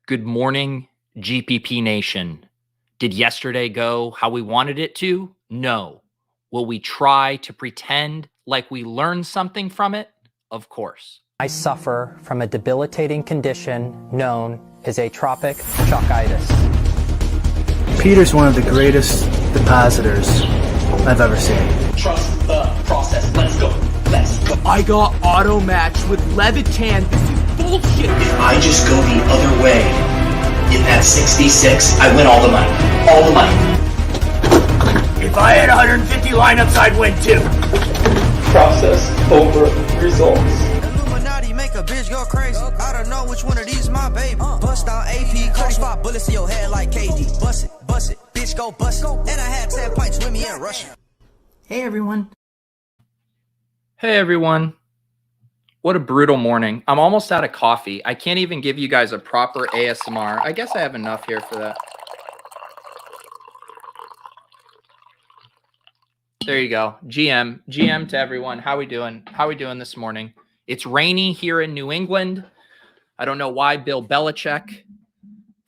Good morning, GPP Nation. Did yesterday go how we wanted it to? No. Will we try to pretend like we learned something from it? Of course. I suffer from a debilitating condition known as atrophic chokitis. Peter's one of the greatest depositors I've ever seen. Trust the process. Let's go. Let's go. I got auto matched with Levitan. This is bullshit. If I just go the other way in that 66, I win all the money. All the money. If I had 150 lineups, I'd win too. Process over results. Illuminati make a bitch go crazy. I don't know which one of these my baby. Bust out AP, close spot bullets in your head like KD. Bust it, bitch go bust it. And I had 10 pints with me in Russia. Hey everyone. Hey everyone. What a brutal morning. I'm almost out of coffee. I can't even give you guys a proper ASMR. I guess I have enough here for that. There you go. GM to everyone. How we doing? How we doing this morning? It's rainy here in New England. I don't know why Bill Belichick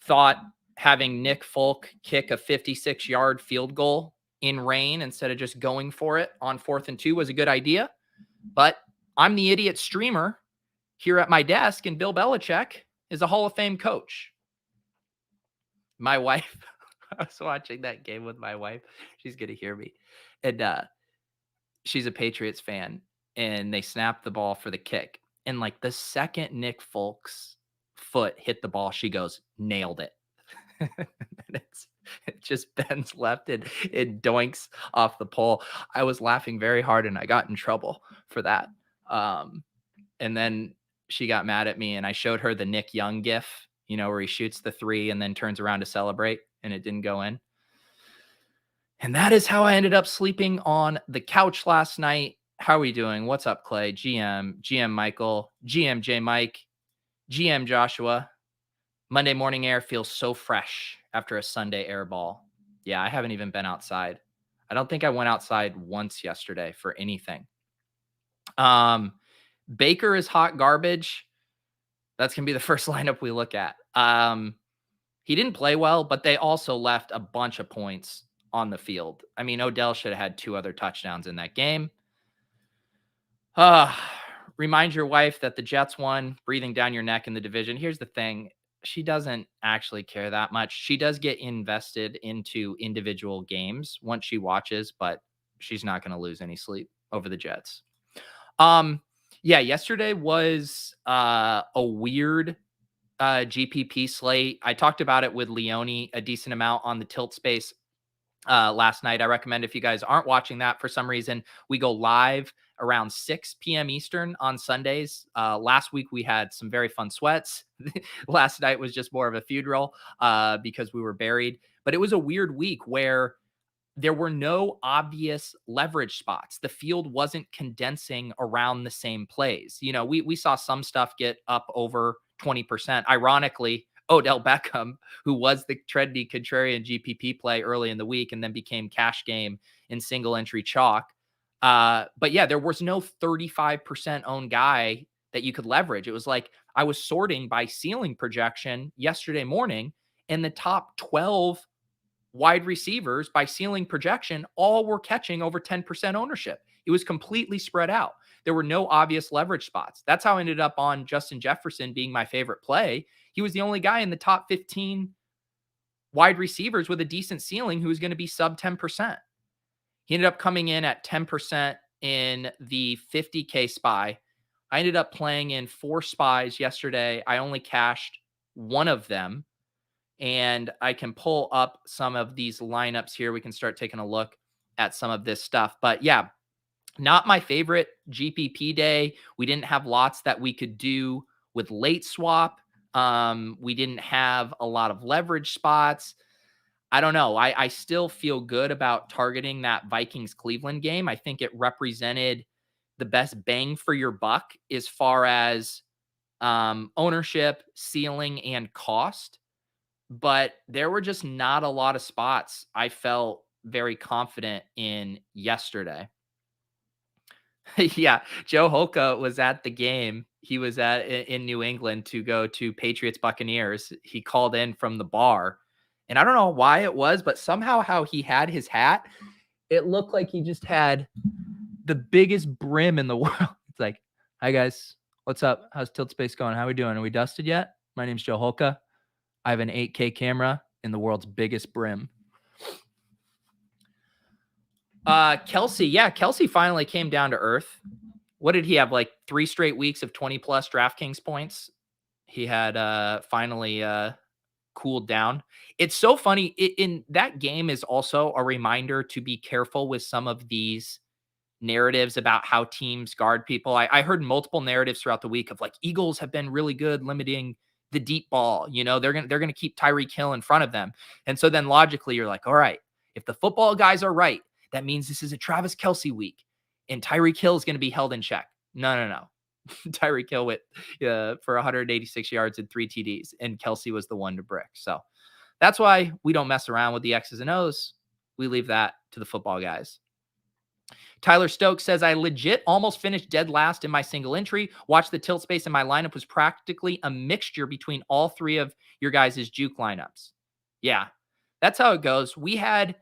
thought having Nick Folk kick a 56-yard field goal in rain instead of just going for it on 4th and 2 was a good idea. But I'm the idiot streamer here at my desk, and Bill Belichick is a Hall of Fame coach. My wife, I was watching that game with my wife. She's going to hear me. And she's a Patriots fan, and they snapped the ball for the kick. And like the second Nick Folk's foot hit the ball, she goes, nailed it. And it just bends left and it doinks off the pole. I was laughing very hard and I got in trouble for that. And then she got mad at me and I showed her the Nick Young gif, you know, where he shoots the 3 and then turns around to celebrate and it didn't go in. And that is how I ended up sleeping on the couch last night. How are we doing? What's up, Clay? GM Michael, GM J Mike, GM Joshua. Monday morning air feels so fresh after a Sunday air ball. Yeah, I haven't even been outside. I don't think I went outside once yesterday for anything. Baker is hot garbage. That's going to be the first lineup we look at. He didn't play well, but they also left a bunch of points on the field. I mean, Odell should have had 2 other touchdowns in that game. Remind your wife that the Jets won, breathing down your neck in the division. Here's the thing. She doesn't actually care that much. She does get invested into individual games once she watches, but she's not going to lose any sleep over the Jets. Yeah, yesterday was a weird GPP slate. I talked about it with Leone a decent amount on the Tilt Space last night. I recommend if you guys aren't watching that for some reason, we go live around 6 p.m. Eastern on Sundays. Last week we had some very fun sweats. Last night was just more of a funeral because we were buried. But it was a weird week where there were no obvious leverage spots. The field wasn't condensing around the same plays. You know, we saw some stuff get up over 20%. Ironically, Odell Beckham, who was the trendy contrarian GPP play early in the week and then became cash game in single entry chalk. But yeah, there was no 35% owned guy that you could leverage. It was like I was sorting by ceiling projection yesterday morning, and the top 12 wide receivers by ceiling projection all were catching over 10% ownership. It was completely spread out. There were no obvious leverage spots. That's how I ended up on Justin Jefferson being my favorite play. He was the only guy in the top 15 wide receivers with a decent ceiling who was going to be sub 10%. He ended up coming in at 10% in the 50K SPY. I ended up playing in 4 SPYs yesterday. I only cashed one of them. And I can pull up some of these lineups here. We can start taking a look at some of this stuff. But yeah, not my favorite GPP day. We didn't have lots that we could do with late swap. We didn't have a lot of leverage spots. I don't know. I still feel good about targeting that Vikings-Cleveland game. I think it represented the best bang for your buck as far as ownership, ceiling, and cost. But there were just not a lot of spots I felt very confident in yesterday. Yeah, Joe Holka was at the game. he was in New England to go to Patriots Buccaneers. He called in from the bar, and I don't know why it was, but somehow how he had his hat, it looked like he just had the biggest brim in the world. It's like, hi guys, what's up? How's Tilt Space going? How we doing? Are we dusted yet? My name's Joe Holka. I have an 8K camera in the world's biggest brim. Kelsey. Yeah, Kelsey finally came down to earth. What did he have? Like 3 straight weeks of 20 plus DraftKings points. He had finally cooled down. It's so funny. In that game is also a reminder to be careful with some of these narratives about how teams guard people. I heard multiple narratives throughout the week of like Eagles have been really good limiting the deep ball. You know, they're gonna keep Tyreek Hill in front of them. And so then logically you're like, all right, if the football guys are right, that means this is a Travis Kelce week and Tyreek Hill is going to be held in check. No. Tyreek Hill with for 186 yards and 3 TDs, and Kelce was the one to brick. So that's why we don't mess around with the X's and O's. We leave that to the football guys. Tyler Stokes says, I legit almost finished dead last in my single entry. Watch the tilt space, and my lineup was practically a mixture between all 3 of your guys' juke lineups. Yeah, that's how it goes. We had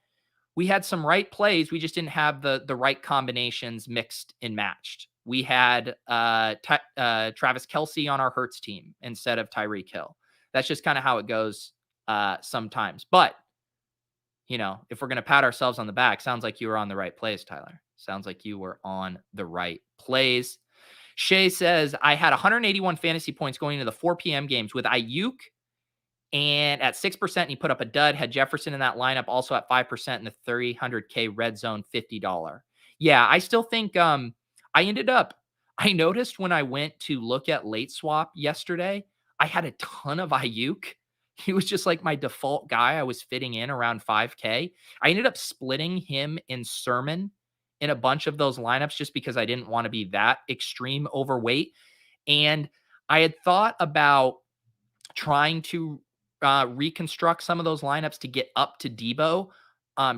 some right plays. We just didn't have the right combinations mixed and matched. We had Travis Kelce on our Hurts team instead of Tyreek Hill. That's just kind of how it goes sometimes. But, you know, if we're going to pat ourselves on the back, sounds like you were on the right plays, Tyler. Sounds like you were on the right plays. Shay says, I had 181 fantasy points going into the 4 p.m. games with Ayuk, and at 6%, he put up a dud. Had Jefferson in that lineup, also at 5% in the 300K red zone $50. Yeah, I still think I noticed when I went to look at late swap yesterday, I had a ton of Ayuk. He was just like my default guy. I was fitting in around 5K. I ended up splitting him in Sermon in a bunch of those lineups just because I didn't want to be that extreme overweight. And I had thought about trying to reconstruct some of those lineups to get up to Debo,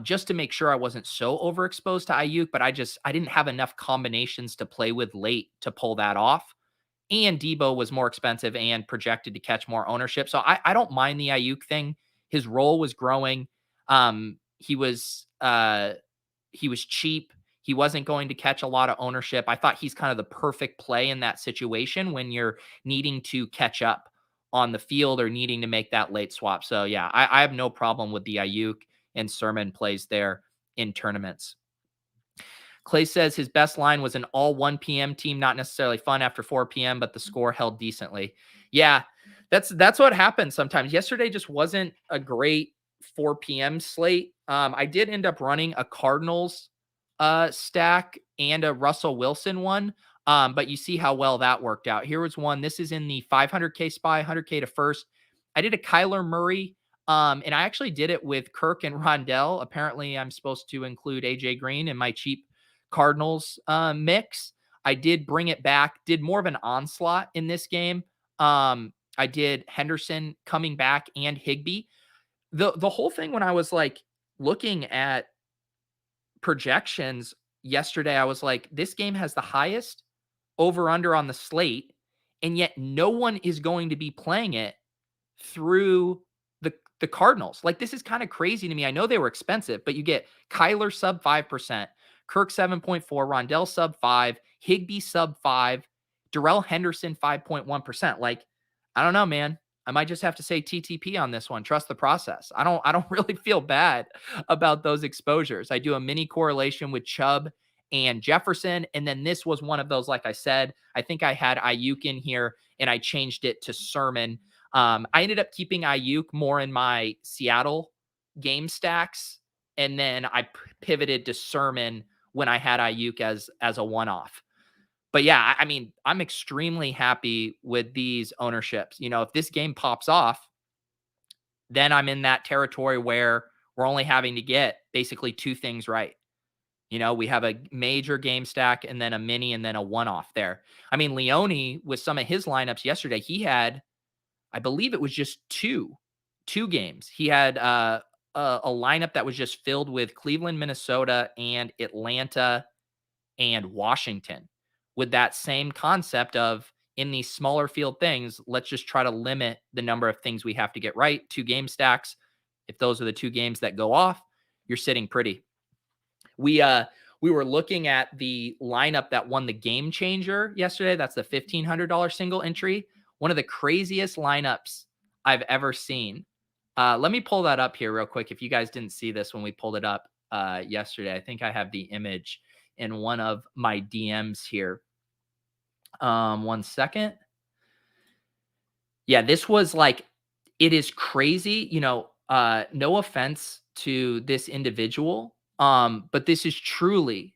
just to make sure I wasn't so overexposed to Ayuk, but I didn't have enough combinations to play with late to pull that off. And Debo was more expensive and projected to catch more ownership. So I don't mind the Ayuk thing. His role was growing. He was cheap. He wasn't going to catch a lot of ownership. I thought he's kind of the perfect play in that situation when you're needing to catch up on the field or needing to make that late swap. So yeah, I have no problem with the Ayuk and Sermon plays there in tournaments. Clay says his best line was an all 1 p.m. team, not necessarily fun after 4 p.m., but the score held decently. Yeah, that's what happens sometimes. Yesterday just wasn't a great 4 p.m. slate. I did end up running a Cardinals stack and a Russell Wilson one. But you see how well that worked out. Here was one. This is in the 500K spy, 100K to first. I did a Kyler Murray, and I actually did it with Kirk and Rondell. Apparently, I'm supposed to include AJ Green in my cheap Cardinals mix. I did bring it back, did more of an onslaught in this game. I did Henderson coming back and Higbee. The whole thing when I was like looking at projections yesterday, I was like, this game has the highest over under on the slate, and yet no one is going to be playing it through the Cardinals. Like, this is kind of crazy to me. I know they were expensive, but you get Kyler sub 5%, Kirk 7.4, Rondell sub 5, Higbee sub 5, Darrell Henderson 5.1%. Like, I don't know, man. I might just have to say TTP on this one. Trust the process. I don't really feel bad about those exposures. I do a mini correlation with Chubb and Jefferson. And then this was one of those, like I said, I think I had Ayuk in here and I changed it to Sermon. I ended up keeping Ayuk more in my Seattle game stacks. And then I pivoted to Sermon when I had Ayuk as a one-off. But yeah, I mean, I'm extremely happy with these ownerships. You know, if this game pops off, then I'm in that territory where we're only having to get basically 2 things right. You know, we have a major game stack and then a mini and then a one-off there. I mean, Leone, with some of his lineups yesterday, he had, I believe it was just two games. He had a lineup that was just filled with Cleveland, Minnesota, and Atlanta and Washington, with that same concept of in these smaller field things, let's just try to limit the number of things we have to get right. 2 game stacks. If those are the 2 games that go off, you're sitting pretty. We were looking at the lineup that won the game changer yesterday. That's the $1,500 single entry. One of the craziest lineups I've ever seen. Let me pull that up here real quick. If you guys didn't see this when we pulled it up yesterday, I think I have the image in one of my DMs here. 1 second. Yeah, this was like, it is crazy. No offense to this individual, but this is truly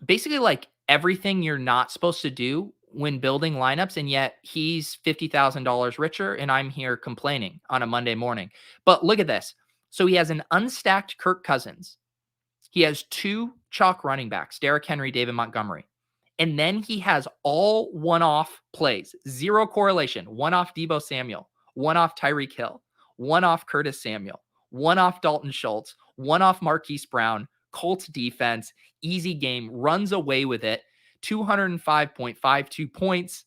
basically like everything you're not supposed to do when building lineups, and yet he's $50,000 richer, and I'm here complaining on a Monday morning. But look at this. So he has an unstacked Kirk Cousins. He has 2 chalk running backs, Derrick Henry, David Montgomery. And then he has all one-off plays, 0 correlation, 1 off Deebo Samuel, 1 off Tyreek Hill, 1 off Curtis Samuel, 1 off Dalton Schultz, 1 off Marquise Brown, Colts defense, easy game, runs away with it, 205.52 points,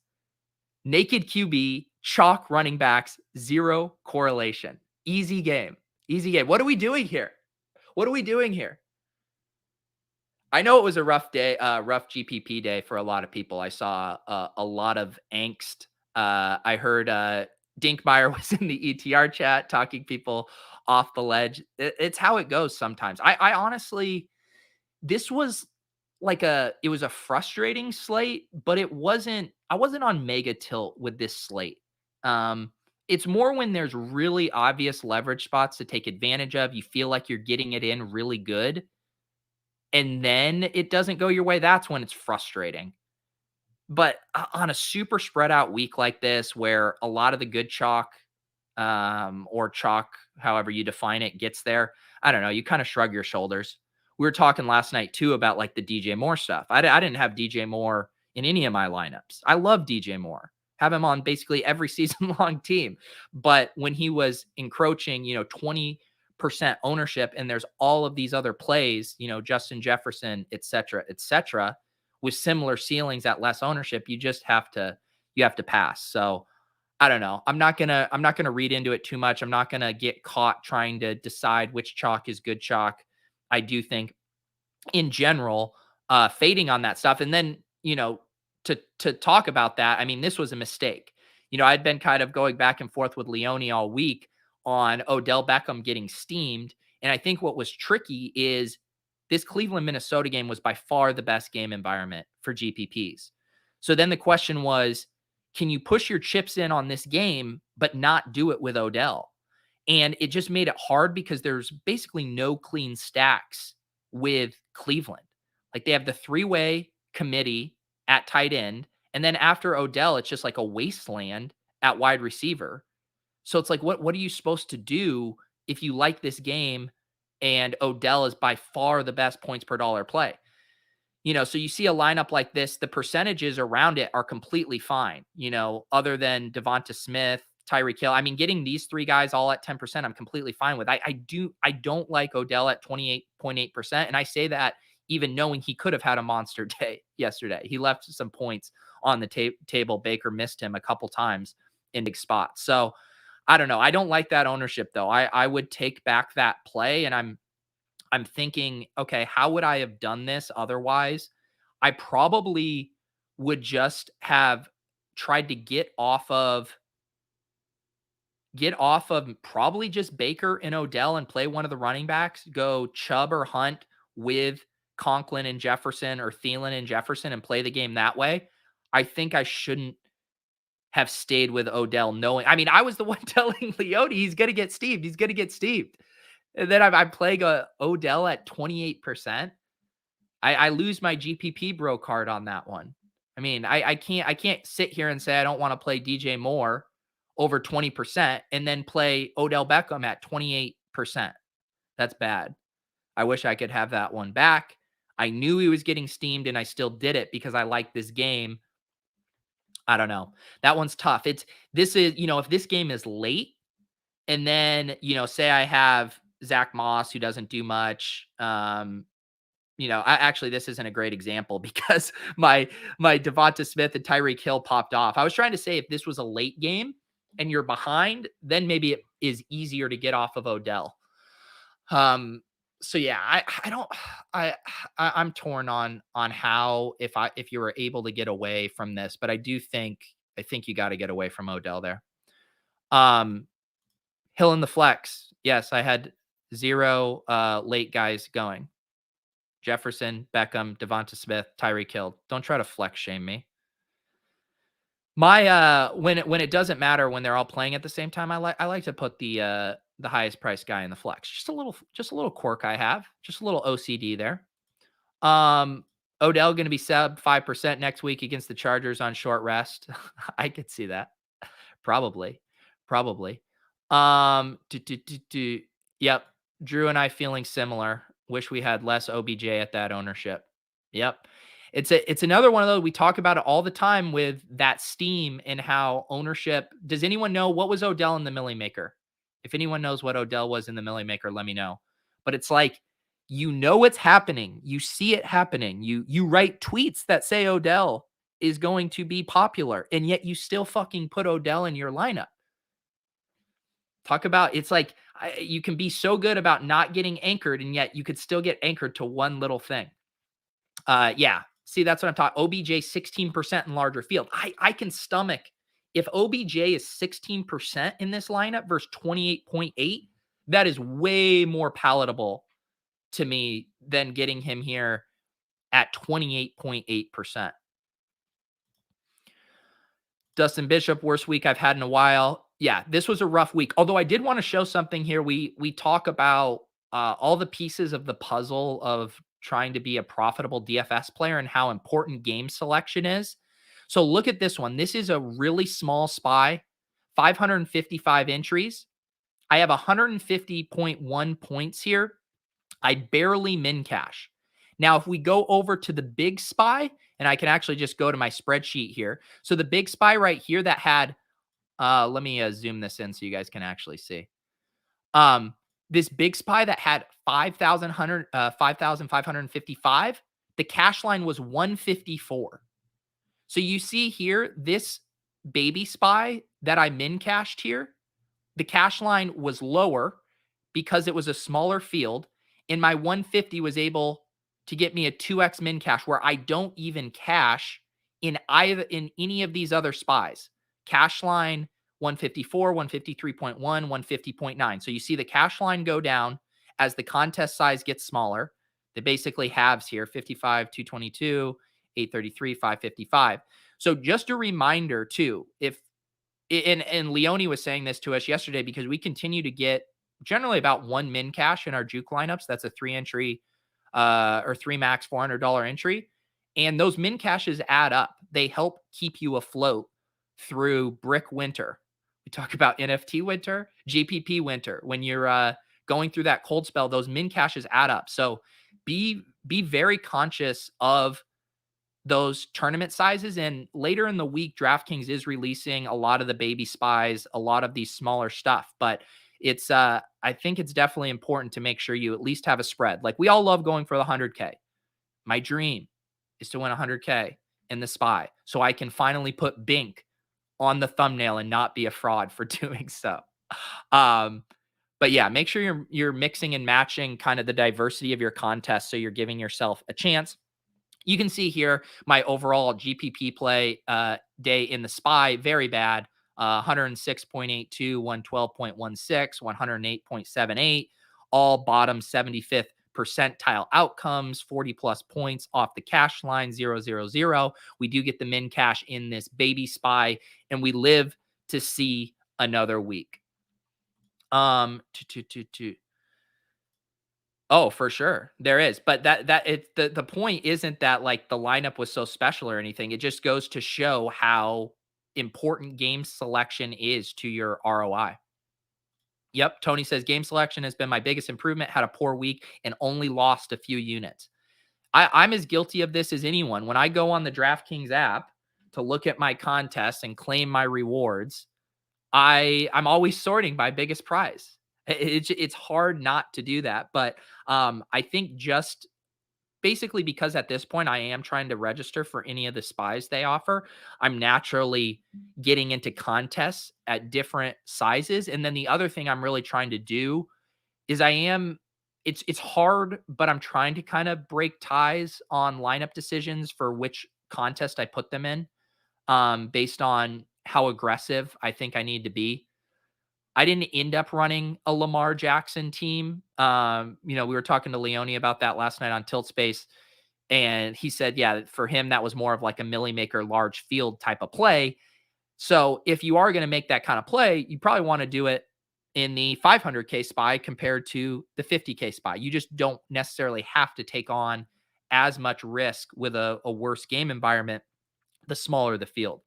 naked QB, chalk running backs, 0 correlation. Easy game. Easy game. What are we doing here? What are we doing here? I know it was a rough day, rough GPP day for a lot of people. I saw a lot of angst. I heard Dinkmeyer was in the ETR chat talking people off the ledge. It's how it goes sometimes. I honestly, this was like it was a frustrating slate, but I wasn't on mega tilt with this slate. It's more when there's really obvious leverage spots to take advantage of. You feel like you're getting it in really good, and then it doesn't go your way. That's when it's frustrating. But on a super spread out week like this, where a lot of the good chalk or chalk, however you define it, gets there, I don't know. You kind of shrug your shoulders. We were talking last night too about like the DJ Moore stuff. I didn't have DJ Moore in any of my lineups. I love DJ Moore. Have him on basically every season long team. But when he was encroaching, 20% ownership, and there's all of these other plays, Justin Jefferson, et cetera, with similar ceilings at less ownership, you have to pass. So I don't know. I'm not gonna read into it too much. I'm not gonna get caught trying to decide which chalk is good chalk. I do think in general, fading on that stuff. And then, to talk about that, I mean, this was a mistake. I'd been kind of going back and forth with Leone all week on Odell Beckham getting steamed. And I think what was tricky is this Cleveland, Minnesota game was by far the best game environment for GPPs. So then the question was, can you push your chips in on this game, but not do it with Odell? And it just made it hard because there's basically no clean stacks with Cleveland. Like, they have the 3-way committee at tight end. And then after Odell, it's just like a wasteland at wide receiver. So it's like, what are you supposed to do if you like this game and Odell is by far the best points per dollar play? So you see a lineup like this, the percentages around it are completely fine, other than Devonta Smith, Tyreek Hill. I mean, getting these 3 guys all at 10%, I'm completely fine with. I don't like Odell at 28.8%. And I say that even knowing he could have had a monster day yesterday. He left some points on the table. Baker missed him a couple times in big spots. So I don't know. I don't like that ownership though. I would take back that play, and I'm thinking, okay, how would I have done this otherwise? I probably would just have tried to get off of probably just Baker and Odell and play one of the running backs, go Chubb or Hunt with Conklin and Jefferson, or Thielen and Jefferson, and play the game that way. I think I shouldn't have stayed with Odell, knowing, I mean, I was the one telling Leone he's going to get steamed. He's going to get steamed. And then I'm playing Odell at 28%. I lose my GPP bro card on that one. I mean, I can't sit here and say I don't want to play DJ Moore over 20% and then play Odell Beckham at 28%. That's bad. I wish I could have that one back. I knew he was getting steamed, and I still did it because I like this game. I don't know. That one's tough. If this game is late, and then, say I have Zach Moss, who doesn't do much, actually, this isn't a great example because my Devonta Smith and Tyreek Hill popped off. I was trying to say if this was a late game and you're behind, then maybe it is easier to get off of Odell. So yeah, I don't I'm torn on how if you were able to get away from this, but I think you got to get away from Odell there. Hill in the flex. Yes, I had 0 late guys going. Jefferson, Beckham, Devonta Smith, Tyreek Hill. Don't try to flex shame me. My when it doesn't matter when they're all playing at the same time, I like to put the highest price guy in the flex. Just a little quirk I have. Just a little OCD there. Odell going to be sub 5% next week against the Chargers on short rest. I could see that. Probably. Yep. Drew and I feeling similar. Wish we had less OBJ at that ownership. Yep. It's another one of those. We talk about it all the time with that steam and how ownership. Does anyone know what was Odell in the Millie Maker? If anyone knows what Odell was in the Millie Maker, let me know. But it's like, it's happening. You see it happening. You write tweets that say Odell is going to be popular, and yet you still fucking put Odell in your lineup. Talk about, it's like you can be so good about not getting anchored, and yet you could still get anchored to one little thing. Yeah. See, that's what I'm talking. OBJ 16% in larger field. I can stomach if OBJ is 16% in this lineup versus 28.8. That is way more palatable to me than getting him here at 28.8%. Dustin Bishop, worst week I've had in a while. Yeah, this was a rough week. Although I did want to show something here. We talk about all the pieces of the puzzle of trying to be a profitable DFS player and how important game selection is. So look at this one. This is a really small SPY, 555 entries. I have 150.1 points here. I barely min cash. Now, if we go over to the big SPY, and I can actually just go to my spreadsheet here. So the big SPY right here that had, let me zoom this in so you guys can actually see. This big SPY that had 5,555, the cash line was 154. So you see here, this baby SPY that I min cashed here, the cash line was lower because it was a smaller field, and my 150 was able to get me a 2x min cash where I don't even cash in any of these other SPYs. Cash line 154, 153.1, 150.9. So you see the cash line go down as the contest size gets smaller. They basically halves here, 55, 222, 833, 555. So just a reminder too, and Leone was saying this to us yesterday because we continue to get generally about 1 min cash in our juke lineups. That's a 3 entry or 3 max $400 entry. And those min caches add up. They help keep you afloat through brick winter. We talk about NFT winter, GPP winter. When you're going through that cold spell, those min caches add up. So be very conscious of those tournament sizes. And later in the week, DraftKings is releasing a lot of the baby SPYs, a lot of these smaller stuff. But it's I think it's definitely important to make sure you at least have a spread. Like we all love going for the 100K. My dream is to win 100K in the SPY so I can finally put Bink on the thumbnail and not be a fraud for doing so. But yeah, make sure you're mixing and matching kind of the diversity of your contest so you're giving yourself a chance. You can see here my overall GPP play day in the SPY, very bad. 106.82, 112.16, 108.78, all bottom 75th percentile outcomes, 40 plus points off the cash line, 000. We do get the min cash in this baby SPY, and we live to see another week. Oh, for sure. There is. But the point isn't that like the lineup was so special or anything. It just goes to show how important game selection is to your ROI. Yep. Tony says game selection has been my biggest improvement, had a poor week and only lost a few units. I'm as guilty of this as anyone. When I go on the DraftKings app to look at my contests and claim my rewards, I'm always sorting by biggest prize. It's hard not to do that. But I think just basically because at this point I am trying to register for any of the spies they offer. I'm naturally getting into contests at different sizes. And then the other thing I'm really trying to do is it's hard, but I'm trying to kind of break ties on lineup decisions for which contest I put them in, based on how aggressive I think I need to be. I didn't end up running a Lamar Jackson team. We were talking to Leone about that last night on Tilt Space, and he said, yeah, for him, that was more of like a Millie Maker large field type of play. So if you are going to make that kind of play, you probably want to do it in the 500K spy compared to the 50K spy. You just don't necessarily have to take on as much risk with a worse game environment, the smaller the field.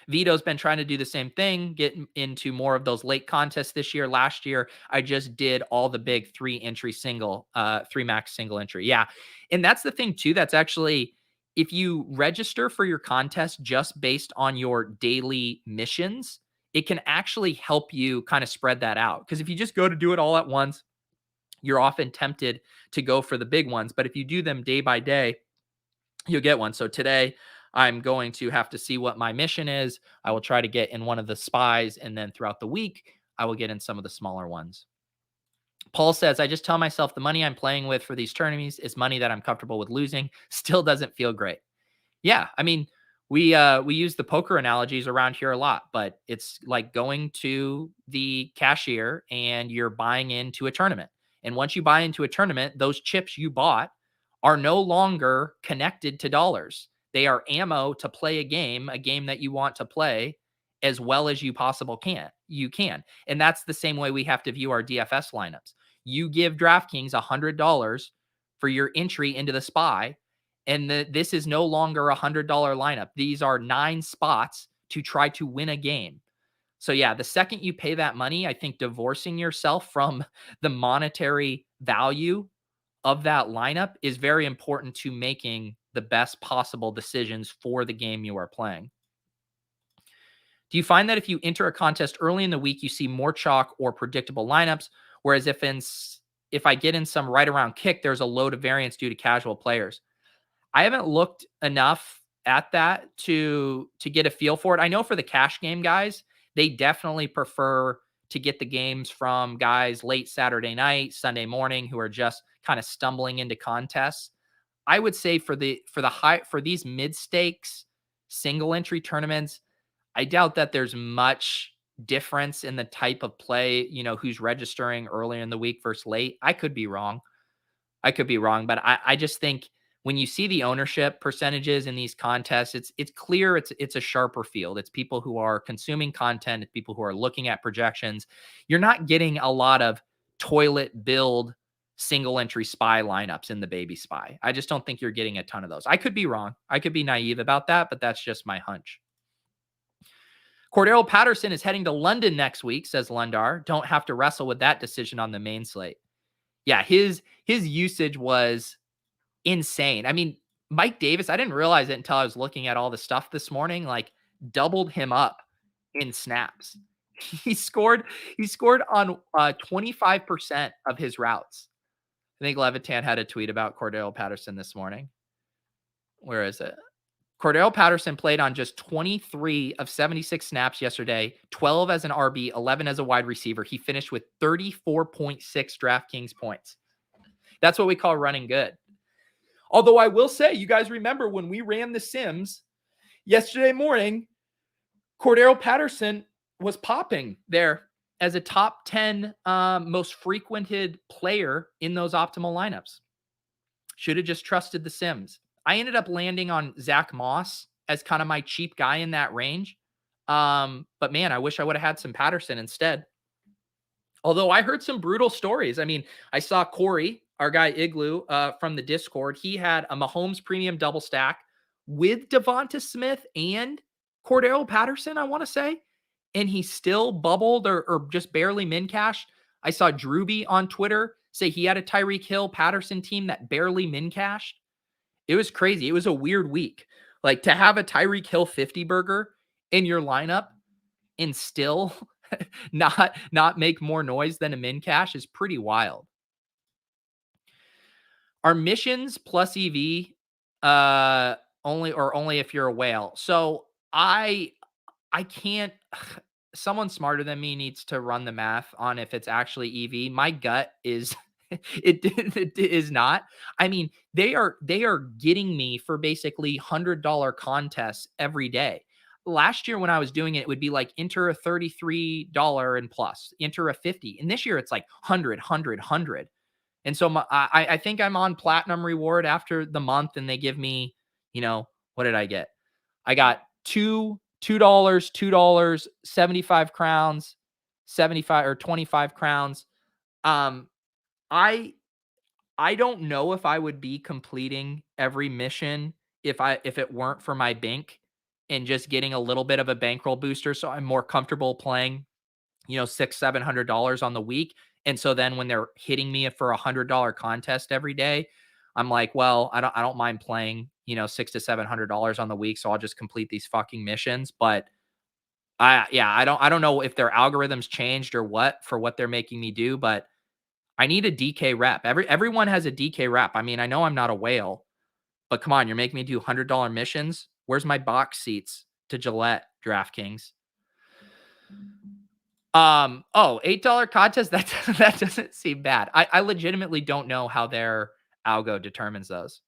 Vito's been trying to do the same thing, get into more of those late contests this year. Last year, I just did all the big 3 max single entry. Yeah. And that's the thing too. That's actually, if you register for your contest just based on your daily missions, it can actually help you kind of spread that out. Because if you just go to do it all at once, you're often tempted to go for the big ones. But if you do them day by day, you'll get one. So today I'm going to have to see what my mission is. I will try to get in one of the spies, and then throughout the week, I will get in some of the smaller ones. Paul says, I just tell myself the money I'm playing with for these tournaments is money that I'm comfortable with losing. Still doesn't feel great. Yeah, I mean, we use the poker analogies around here a lot, but it's like going to the cashier and you're buying into a tournament. And once you buy into a tournament, those chips you bought are no longer connected to dollars. They are ammo to play a game that you want to play as well as you can. And that's the same way we have to view our DFS lineups. You give DraftKings $100 for your entry into the spy, and this is no longer a $100 lineup. These are 9 spots to try to win a game. So yeah, the second you pay that money, I think divorcing yourself from the monetary value of that lineup is very important to making the best possible decisions for the game you are playing. Do you find that if you enter a contest early in the week, you see more chalk or predictable lineups? Whereas if I get in some right around kick, there's a load of variance due to casual players. I haven't looked enough at that to get a feel for it. I know for the cash game guys, they definitely prefer to get the games from guys late Saturday night, Sunday morning, who are just kind of stumbling into contests. I would say for these mid stakes single entry tournaments, I doubt that there's much difference in the type of play, who's registering early in the week versus late. I could be wrong, but I just think when you see the ownership percentages in these contests, it's clear it's a sharper field. It's people who are consuming content. It's people who are looking at projections. You're not getting a lot of toilet build single entry spy lineups in the baby spy. I just don't think you're getting a ton of those. I could be wrong. I could be naive about that, but that's just my hunch. Cordell Patterson is heading to London next week, says Lundar. Don't have to wrestle with that decision on the main slate. Yeah, his usage was insane. I mean, Mike Davis, I didn't realize it until I was looking at all the stuff this morning, like doubled him up in snaps. He scored on 25% of his routes. I think Levitan had a tweet about Cordell Patterson this morning. Where is it? Cordell Patterson played on just 23 of 76 snaps yesterday, 12 as an RB, 11 as a wide receiver. He finished with 34.6 DraftKings points. That's what we call running good. Although I will say, you guys remember when we ran the Sims yesterday morning, Cordero Patterson was popping there as a top 10 most frequented player in those optimal lineups. Should have just trusted the Sims. I ended up landing on Zach Moss as kind of my cheap guy in that range. But man, I wish I would have had some Patterson instead. Although I heard some brutal stories. I mean, I saw Corey, our guy Ughhh from the Discord. He had a Mahomes premium double stack with Devonta Smith and Cordell Patterson, I want to say. And he still bubbled or just barely min cashed. I saw Drewby on Twitter say he had a Tyreek Hill Patterson team that barely min cashed. It was crazy. It was a weird week. Like to have a Tyreek Hill 50 burger in your lineup and still not make more noise than a min cash is pretty wild. Are missions plus EV only if you're a whale? So I can't. Someone smarter than me needs to run the math on if it's actually EV. My gut is it is not. I mean, they are getting me for basically $100 contests every day. Last year when I was doing it, it would be like enter a $33 and plus, enter a 50. And this year it's like 100. And so I think I'm on platinum reward after the month, and they give me, what did I get? I got $2, 75 crowns, 75 or 25 crowns. Um, I I don't know if I would be completing every mission if it weren't for my bink and just getting a little bit of a bankroll booster. So I'm more comfortable playing, $600-700 on the week. And so then when they're hitting me for $100 contest every day, I'm like, well, I don't mind playing, $600 to $700 on the week. So I'll just complete these fucking missions. But I don't know if their algorithms changed or what for what they're making me do, but I need a DK rep. Everyone has a DK rep. I mean, I know I'm not a whale, but come on, you're making me do $100 missions. Where's my box seats to Gillette, DraftKings? $8 contest. That doesn't seem bad. I legitimately don't know how their algo determines those.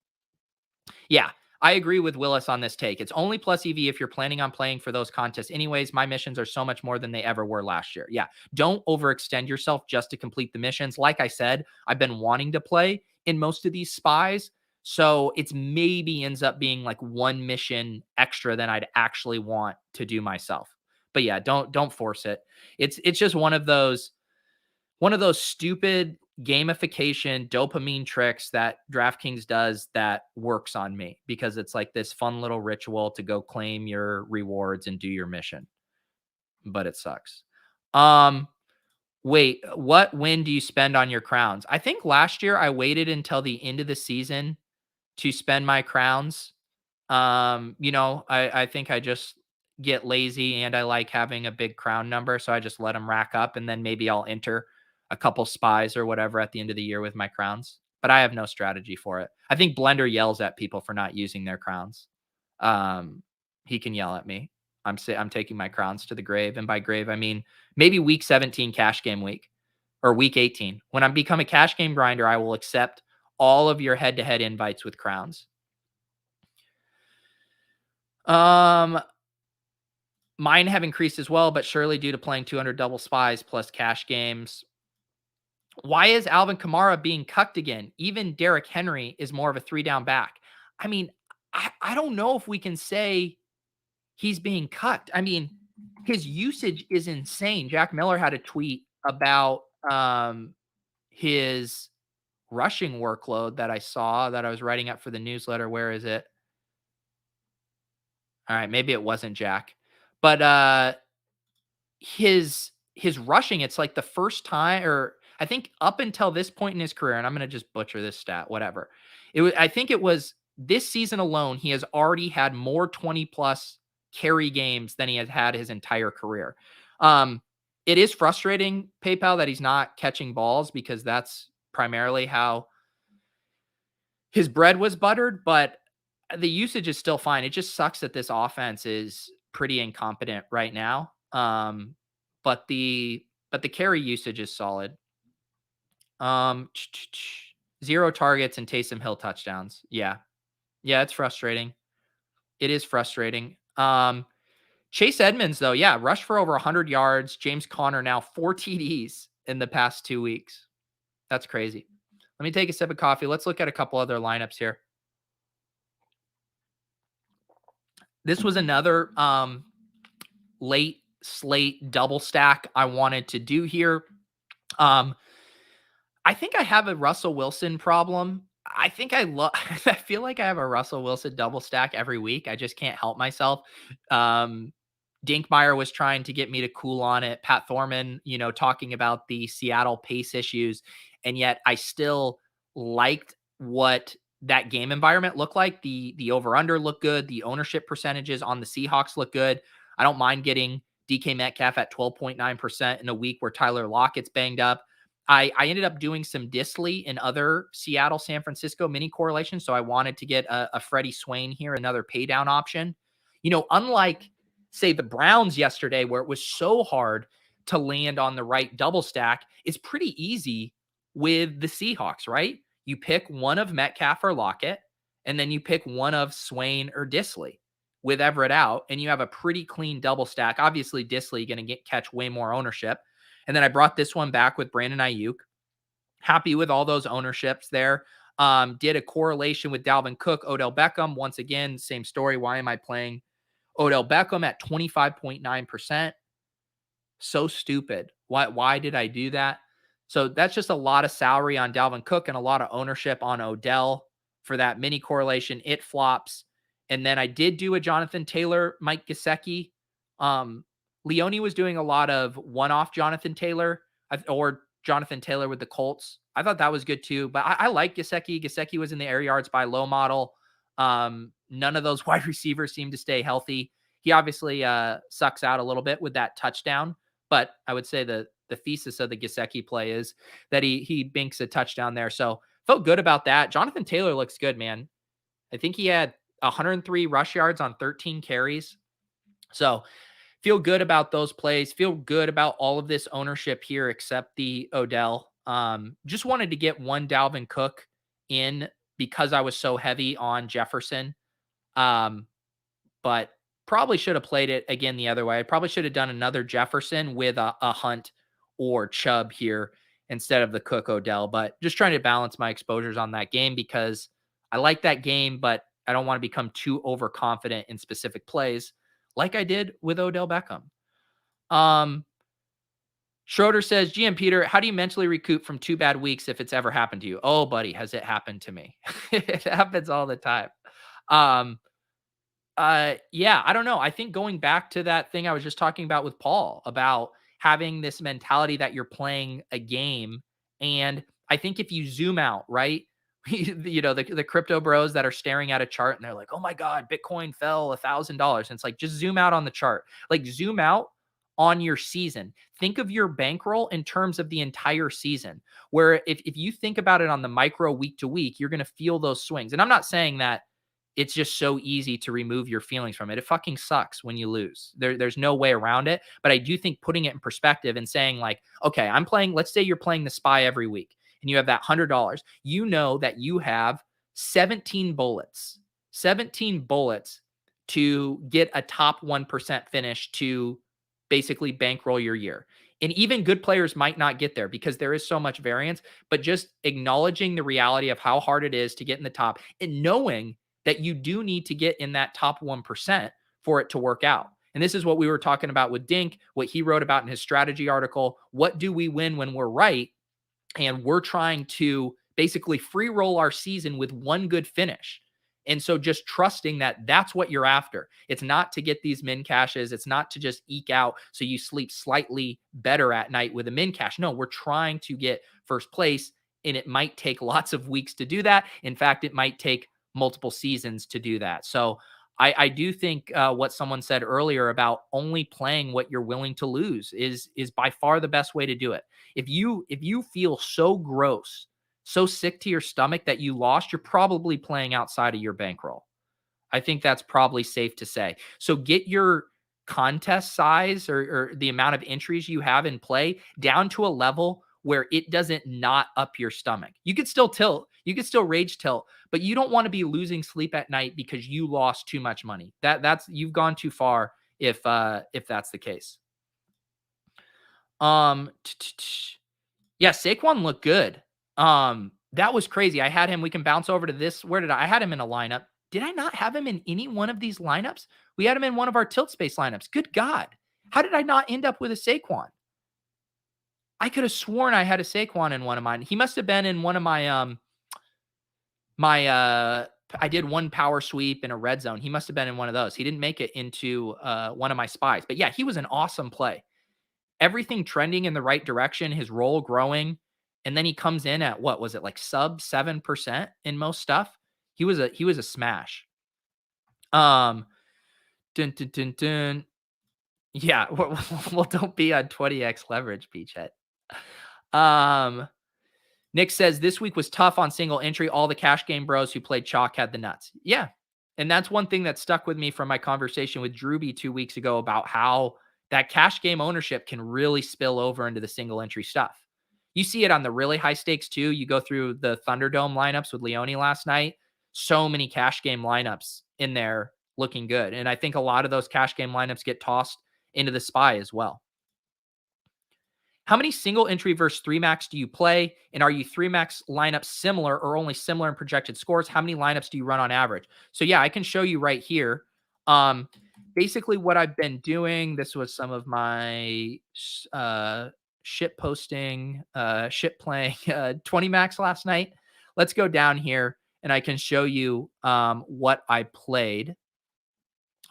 Yeah, I agree with Willis on this take. It's only plus EV if you're planning on playing for those contests. Anyways, my missions are so much more than they ever were last year. Yeah, don't overextend yourself just to complete the missions. Like I said, I've been wanting to play in most of these spies. So it's maybe ends up being like one mission extra than I'd actually want to do myself. But yeah, don't force it. It's just one of those stupid gamification dopamine tricks that DraftKings does that works on me because it's like this fun little ritual to go claim your rewards and do your mission. But it sucks. Wait, what win do you spend on your crowns? I think last year I waited until the end of the season to spend my crowns. I think I just get lazy and I like having a big crown number. So I just let them rack up and then maybe I'll enter a couple spies or whatever at the end of the year with my crowns. But I have no strategy for it. I think Blender yells at people for not using their crowns. He can yell at me. I'm taking my crowns to the grave. And by grave, I mean maybe week 17 cash game week or week 18. When I become a cash game grinder, I will accept all of your head-to-head invites with crowns. Mine have increased as well, but surely due to playing 200 double spies plus cash games. Why is Alvin Kamara being cucked again? Even Derrick Henry is more of a 3-down back. I mean, I don't know if we can say he's being cucked. I mean, his usage is insane. Jack Miller had a tweet about his rushing workload that I saw that I was writing up for the newsletter. Where is it? All right, maybe it wasn't Jack. But his rushing, it's like the first time, or I think up until this point in his career, and I'm going to just butcher this stat, whatever. I think it was this season alone, he has already had more 20 plus carry games than he has had his entire career. It is frustrating, PayPal, that he's not catching balls because that's primarily how his bread was buttered, but the usage is still fine. It just sucks that this offense is pretty incompetent right now. But the carry usage is solid. 0 targets and Taysom Hill touchdowns. Yeah, it's frustrating. It is frustrating. Chase Edmonds, though, yeah, rushed for over 100 yards. James Conner now 4 TDs in the past 2 weeks. That's crazy. Let me take a sip of coffee. Let's look at a couple other lineups here. This was another late slate double stack I wanted to do here. I think I have a Russell Wilson problem. I think I feel like I have a Russell Wilson double stack every week. I just can't help myself. Dinkmeyer was trying to get me to cool on it. Pat Thorman, talking about the Seattle pace issues. And yet I still liked what that game environment looked like. The over-under looked good. The ownership percentages on the Seahawks look good. I don't mind getting DK Metcalf at 12.9% in a week where Tyler Lockett's banged up. I ended up doing some Disley and other Seattle, San Francisco mini correlations. So I wanted to get a Freddie Swain here, another pay down option. Unlike, say, the Browns yesterday, where it was so hard to land on the right double stack, it's pretty easy with the Seahawks, right? You pick one of Metcalf or Lockett, and then you pick one of Swain or Disley with Everett out, and you have a pretty clean double stack. Obviously, Disley going to catch way more ownership. And then I brought this one back with Brandon Ayuk. Happy with all those ownerships there. Did a correlation with Dalvin Cook, Odell Beckham. Once again, same story. Why am I playing Odell Beckham at 25.9%? So stupid. Why did I do that? So that's just a lot of salary on Dalvin Cook and a lot of ownership on Odell for that mini correlation. It flops. And then I did do a Jonathan Taylor, Mike Gasecki. Leone was doing a lot of one-off Jonathan Taylor or Jonathan Taylor with the Colts. I thought that was good too, but I like Gasecki. Gasecki was in the air yards by low model. None of those wide receivers seem to stay healthy. He obviously sucks out a little bit with that touchdown, but I would say the thesis of the Gasecki play is that he binks a touchdown there. So felt good about that. Jonathan Taylor looks good, man. I think he had 103 rush yards on 13 carries. So feel good about those plays. Feel good about all of this ownership here, except the Odell. Just wanted to get one Dalvin Cook in because I was so heavy on Jefferson. But probably should have played it again the other way. I probably should have done another Jefferson with a Hunt or Chubb here instead of the Cook Odell. But just trying to balance my exposures on that game because I like that game, but I don't want to become too overconfident in specific plays like I did with Odell Beckham. Schroeder says, GM Peter, how do you mentally recoup from 2 bad weeks if it's ever happened to you? Oh, buddy, has it happened to me? It happens all the time. Yeah, I don't know. I think going back to that thing I was just talking about with Paul about having this mentality that you're playing a game. And I think if you zoom out, right? The crypto bros that are staring at a chart and they're like, oh my God, Bitcoin fell $1,000. And it's like, just zoom out on the chart, like zoom out on your season. Think of your bankroll in terms of the entire season, where if you think about it on the micro week to week, you're going to feel those swings. And I'm not saying that it's just so easy to remove your feelings from it. It fucking sucks when you lose. There's no way around it. But I do think putting it in perspective and saying like, okay, let's say you're playing the SPY every week and you have that $100. You know that you have 17 bullets to get a top 1% finish to basically bankroll your year. And even good players might not get there because there is so much variance, but just acknowledging the reality of how hard it is to get in the top and knowing that you do need to get in that top 1% for it to work out. And this is what we were talking about with Dink, what he wrote about in his strategy article. What do we win when we're right? And we're trying to basically free roll our season with one good finish. And so just trusting that that's what you're after. It's not to get these min cashes. It's not to just eke out so you sleep slightly better at night with a min cash. No, we're trying to get first place, and it might take lots of weeks to do that. In fact, it might take multiple seasons to do that. So I do think what someone said earlier about only playing what you're willing to lose is by far the best way to do it. If you feel so gross, so sick to your stomach that you lost, you're probably playing outside of your bankroll. I think that's probably safe to say. So get your contest size or the amount of entries you have in play down to a level where it doesn't knot up your stomach. You could still tilt, you could still rage tilt, but you don't want to be losing sleep at night because you lost too much money. That's you've gone too far if that's the case. Yeah, Saquon looked good. That was crazy. I had him. We can bounce over to this. Where did I had him in a lineup? Did I not have him in any one of these lineups? We had him in one of our tilt space lineups. Good God. How did I not end up with a Saquon? I could have sworn I had a Saquon in one of mine. He must have been in one of my, I did one power sweep in a red zone. He must have been in one of those. He didn't make it into one of my spies. But yeah, he was an awesome play. Everything trending in the right direction, his role growing. And then he comes in at what was it, like sub 7% in most stuff. He was a smash. Dun, dun, dun, dun. Yeah, well, don't be on 20x leverage, Beachhead. Um, Nick says this week was tough on single entry. All the cash game bros who played chalk had the nuts. Yeah. And that's one thing that stuck with me from my conversation with Drewby 2 weeks ago about how that cash game ownership can really spill over into the single entry stuff. You see it on the really high stakes too. You go through the Thunderdome lineups with Leone last night. So many cash game lineups in there looking good. And I think a lot of those cash game lineups get tossed into the SPY as well. How many single entry versus 3-max do you play? And are you 3-max lineups similar or only similar in projected scores? How many lineups do you run on average? So yeah, I can show you right here. Basically what I've been doing, this was some of my shit posting, shit playing 20 max last night. Let's go down here and I can show you what I played.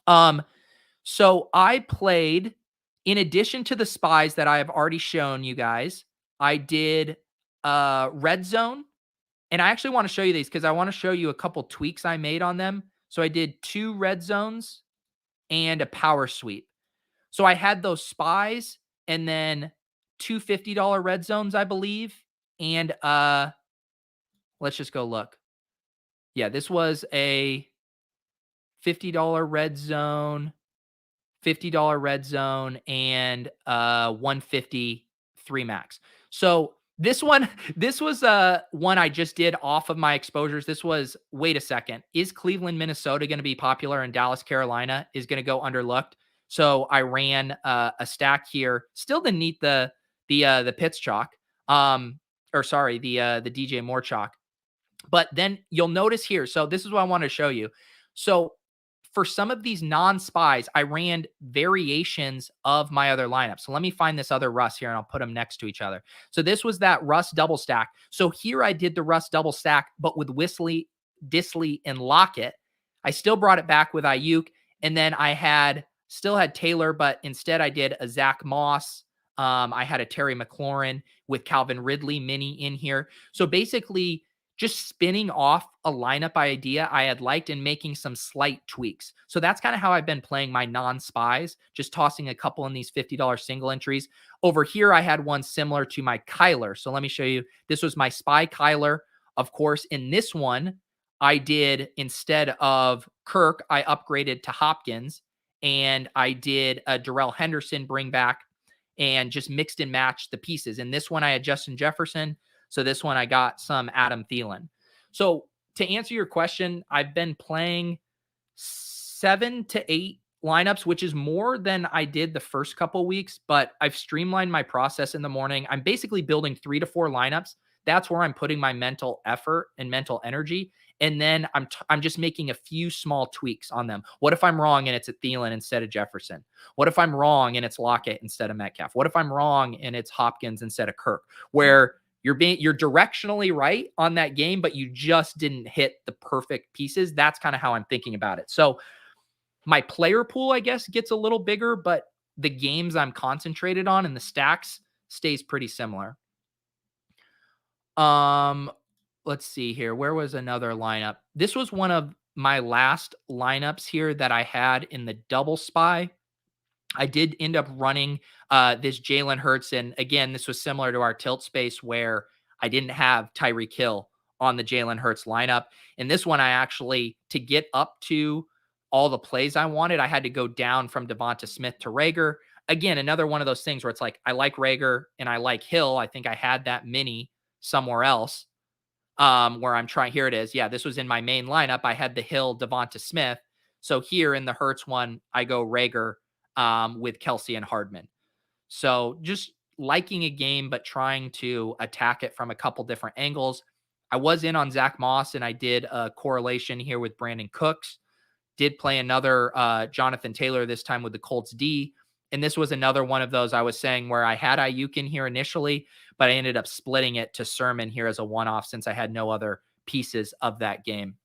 So I played, in addition to the spies that I have already shown you guys, I did red zone. And I actually want to show you these because I want to show you a couple tweaks I made on them. So I did 2 red zones and a power sweep. So I had those spies and then 2 $50 red zones, I believe. And let's just go look. Yeah, this was a $50 red zone, $50 red zone, and 150 3-max. So this one, this was one I just did off of my exposures. This was, wait a second, is Cleveland, Minnesota going to be popular and Dallas, Carolina is going to go underlooked? So I ran a stack here. Still didn't need the Pitts chalk. Or sorry, the DJ Moore chalk. But then you'll notice here. So this is what I want to show you. So for some of these non-spies, I ran variations of my other lineup. So let me find this other Russ here and I'll put them next to each other. So this was that Russ double stack. So here I did the Russ double stack, but with Whistly, Disley, and Lockett. I still brought it back with Ayuk. And then I still had Taylor, but instead I did a Zach Moss. I had a Terry McLaurin with Calvin Ridley mini in here. So basically, just spinning off a lineup idea I had liked and making some slight tweaks. So that's kind of how I've been playing my non-spies, just tossing a couple in these $50 single entries. Over here, I had one similar to my Kyler. So let me show you. This was my spy Kyler. Of course, in this one, I did, instead of Kirk, I upgraded to Hopkins, and I did a Darrell Henderson bring back and just mixed and matched the pieces. In this one, I had Justin Jefferson. So this one, I got some Adam Thielen. So to answer your question, I've been playing 7 to 8 lineups, which is more than I did the first couple weeks, but I've streamlined my process in the morning. I'm basically building 3 to 4 lineups. That's where I'm putting my mental effort and mental energy. And then I'm just making a few small tweaks on them. What if I'm wrong and it's a Thielen instead of Jefferson? What if I'm wrong and it's Lockett instead of Metcalf? What if I'm wrong and it's Hopkins instead of Kirk? Where you're directionally right on that game, but you just didn't hit the perfect pieces. That's kind of how I'm thinking about it. So my player pool, I guess, gets a little bigger, but the games I'm concentrated on and the stacks stays pretty similar. Let's see here. Where was another lineup? This was one of my last lineups here that I had in the double spy. I did end up running this Jalen Hurts. And again, this was similar to our tilt space where I didn't have Tyreek Hill on the Jalen Hurts lineup. And this one, I actually, to get up to all the plays I wanted, I had to go down from Devonta Smith to Rager. Again, another one of those things where it's like, I like Rager and I like Hill. I think I had that mini somewhere else where I'm trying. Here it is. Yeah, this was in my main lineup. I had the Hill, Devonta Smith. So here in the Hurts one, I go Rager with Kelsey and Hardman. So just liking a game, but trying to attack it from a couple different angles. I was in on Zach Moss and I did a correlation here with Brandon Cooks. Did play another Jonathan Taylor, this time with the Colts D. And this was another one of those I was saying where I had Ayuk in here initially, but I ended up splitting it to Sermon here as a one-off since I had no other pieces of that game.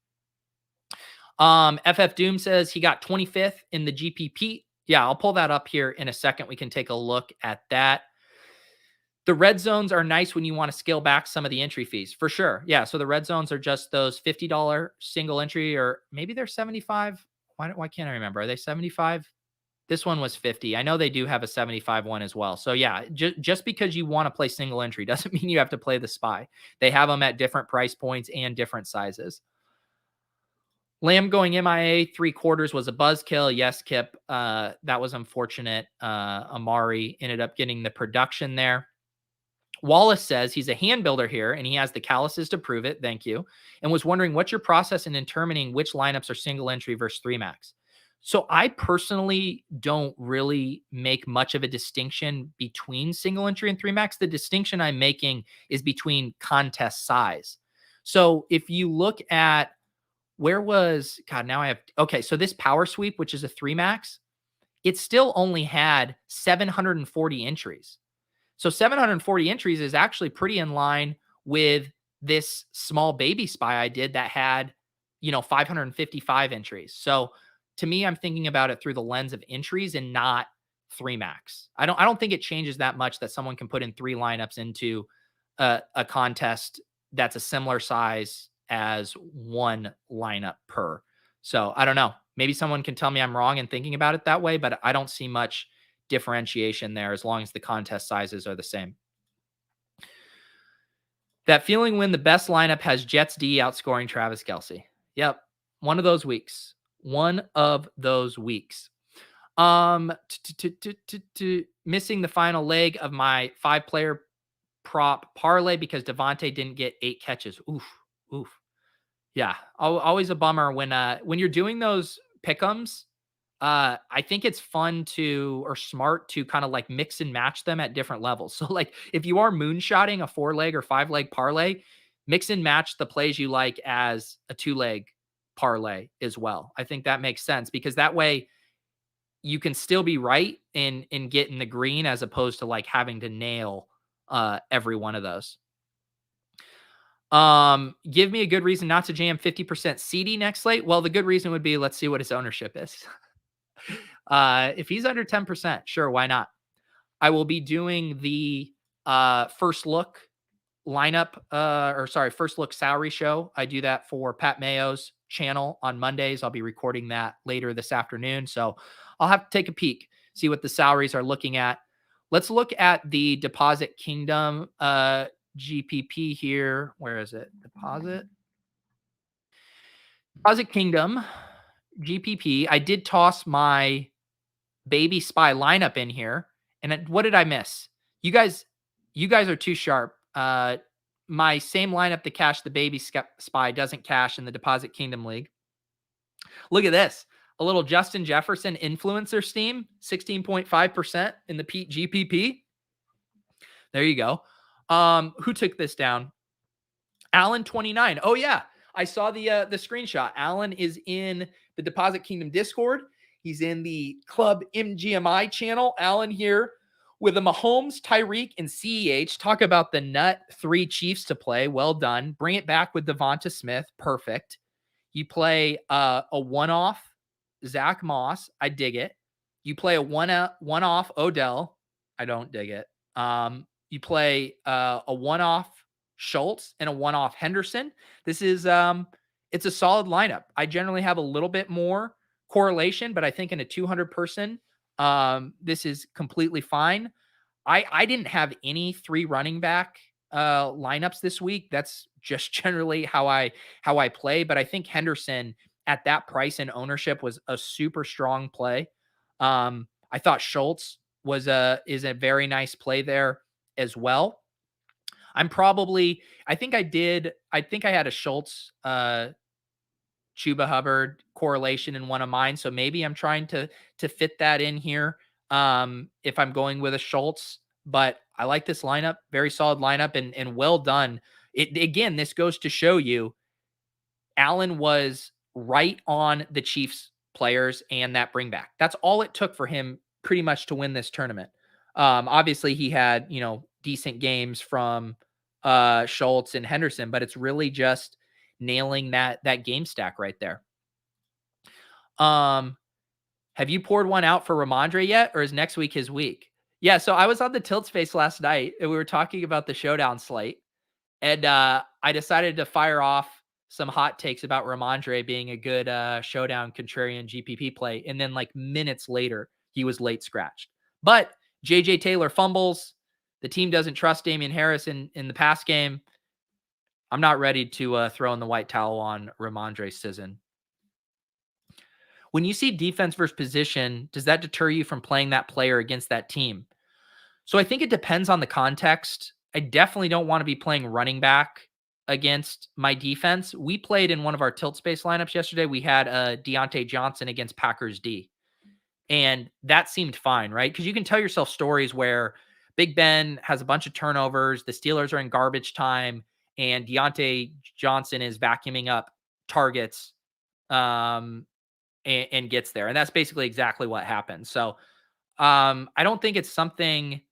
FF Doom says he got 25th in the GPP. Yeah, I'll pull that up here in a second. We can take a look at that. The red zones are nice when you want to scale back some of the entry fees, for sure. Yeah, so the red zones are just those $50 single entry, or maybe they're 75. Why can't I remember? Are they 75? This one was 50. I know they do have a 75 one as well. So yeah, just because you want to play single entry doesn't mean you have to play the SPY. They have them at different price points and different sizes. Lamb going MIA 3/4 was a buzzkill. Yes, Kip. That was unfortunate. Amari ended up getting the production there. Wallace says he's a hand builder here and he has the calluses to prove it. Thank you. And was wondering what's your process in determining which lineups are single entry versus 3-max. So I personally don't really make much of a distinction between single entry and 3-max. The distinction I'm making is between contest size. So if you look at so this power sweep, which is a 3-max, it still only had 740 entries. So 740 entries is actually pretty in line with this small baby SPY I did that had, 555 entries. So to me, I'm thinking about it through the lens of entries and not 3-max. I don't think it changes that much that someone can put in 3 lineups into a contest that's a similar size as 1 lineup per. So I don't know. Maybe someone can tell me I'm wrong in thinking about it that way, but I don't see much differentiation there as long as the contest sizes are the same. That feeling when the best lineup has Jets D outscoring Travis Kelce. Yep. One of those weeks. Missing the final leg of my 5-player prop parlay because Devontae didn't get 8 catches. Oof. Yeah. Always a bummer when you're doing those pick'ems. I think it's fun or smart to kind of like mix and match them at different levels. So like if you are moonshotting a 4-leg or 5-leg parlay, mix and match the plays you like as a 2-leg parlay as well. I think that makes sense because that way you can still be right in get in the green as opposed to like having to nail every one of those. Give me a good reason not to jam 50% CD next slate. Well, the good reason would be let's see what his ownership is. If he's under 10%, sure, why not? I will be doing the first look lineup, first look salary show. I do that for Pat Mayo's channel on Mondays. I'll be recording that later this afternoon. So I'll have to take a peek, see what the salaries are looking at. Let's look at the Deposit Kingdom GPP here. Where is it? Deposit Kingdom GPP. I did toss my baby SPY lineup in here. And what did I miss? You guys are too sharp. My same lineup to cash the baby SPY doesn't cash in the Deposit Kingdom League. Look at this. A little Justin Jefferson influencer steam, 16.5% in the Pete GPP. There you go. Who took this down? Alan 29. Oh yeah. I saw the screenshot. Alan is in the Deposit Kingdom Discord. He's in the Club MGMI channel. Alan here with the Mahomes, Tyreek, and CEH. Talk about the nut 3 Chiefs to play. Well done. Bring it back with Devonta Smith. Perfect. You play a one-off Zach Moss. I dig it. You play a one-off Odell. I don't dig it. You play a one-off Schultz and a one-off Henderson. This is it's a solid lineup. I generally have a little bit more correlation, but I think in a 200 person, this is completely fine. I didn't have any 3 running back lineups this week. That's just generally how I play. But I think Henderson at that price and ownership was a super strong play. I thought Schultz is a very nice play there as well. I think I had a Schultz Chuba Hubbard correlation in one of mine. So maybe I'm trying to fit that in here if I'm going with a Schultz. But I like this lineup. Very solid lineup and well done. Again, this goes to show you Allen was right on the Chiefs players and that bring back. That's all it took for him pretty much to win this tournament. Obviously, he had, decent games from Schultz and Henderson, but it's really just nailing that game stack right there. Have you poured one out for Ramondre yet, or is next week his week? Yeah, so I was on the Tilt Space last night, and we were talking about the showdown slate, and I decided to fire off some hot takes about Ramondre being a good showdown contrarian GPP play, and then like minutes later, he was late scratched. But JJ Taylor fumbles. The team doesn't trust Damian Harris in the pass game. I'm not ready to throw in the white towel on Ramondre Sisson. When you see defense versus position, does that deter you from playing that player against that team? So I think it depends on the context. I definitely don't want to be playing running back against my defense. We played in one of our tilt space lineups yesterday. We had Deontay Johnson against Packers D. And that seemed fine, right? Because you can tell yourself stories where Big Ben has a bunch of turnovers, the Steelers are in garbage time, and Deontay Johnson is vacuuming up targets and gets there. And that's basically exactly what happened. So I don't think it's something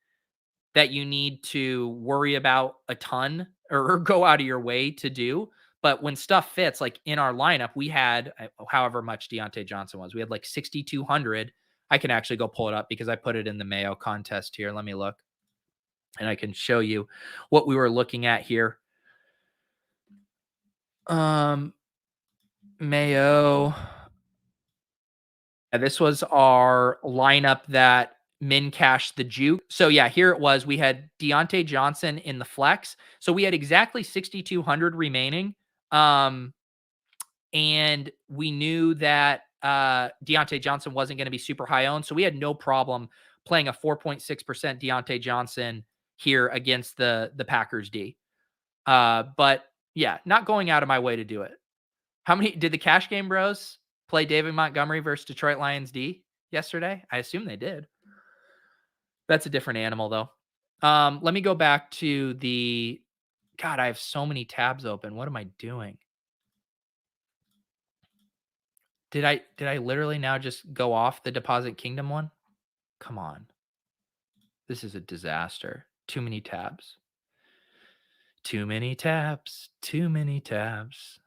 that you need to worry about a ton or go out of your way to do. But when stuff fits, like in our lineup, we had however much Deontay Johnson was. We had like 6,200. I can actually go pull it up because I put it in the Mayo contest here. Let me look. And I can show you what we were looking at here. Mayo. This was our lineup that min cashed the juke. So yeah, here it was. We had Deontay Johnson in the flex. So we had exactly 6,200 remaining. And we knew that Deontay Johnson wasn't going to be super high owned. So we had no problem playing a 4.6% Deontay Johnson here against the Packers D. But yeah, not going out of my way to do it. How many did the Cash Game Bros play David Montgomery versus Detroit Lions D yesterday? I assume they did. That's a different animal though. Let me go back to the, God, I have so many tabs open. What am I doing? Did I literally now just go off the Deposit Kingdom one? Come on. This is a disaster. Too many tabs. Too many tabs. Too many tabs.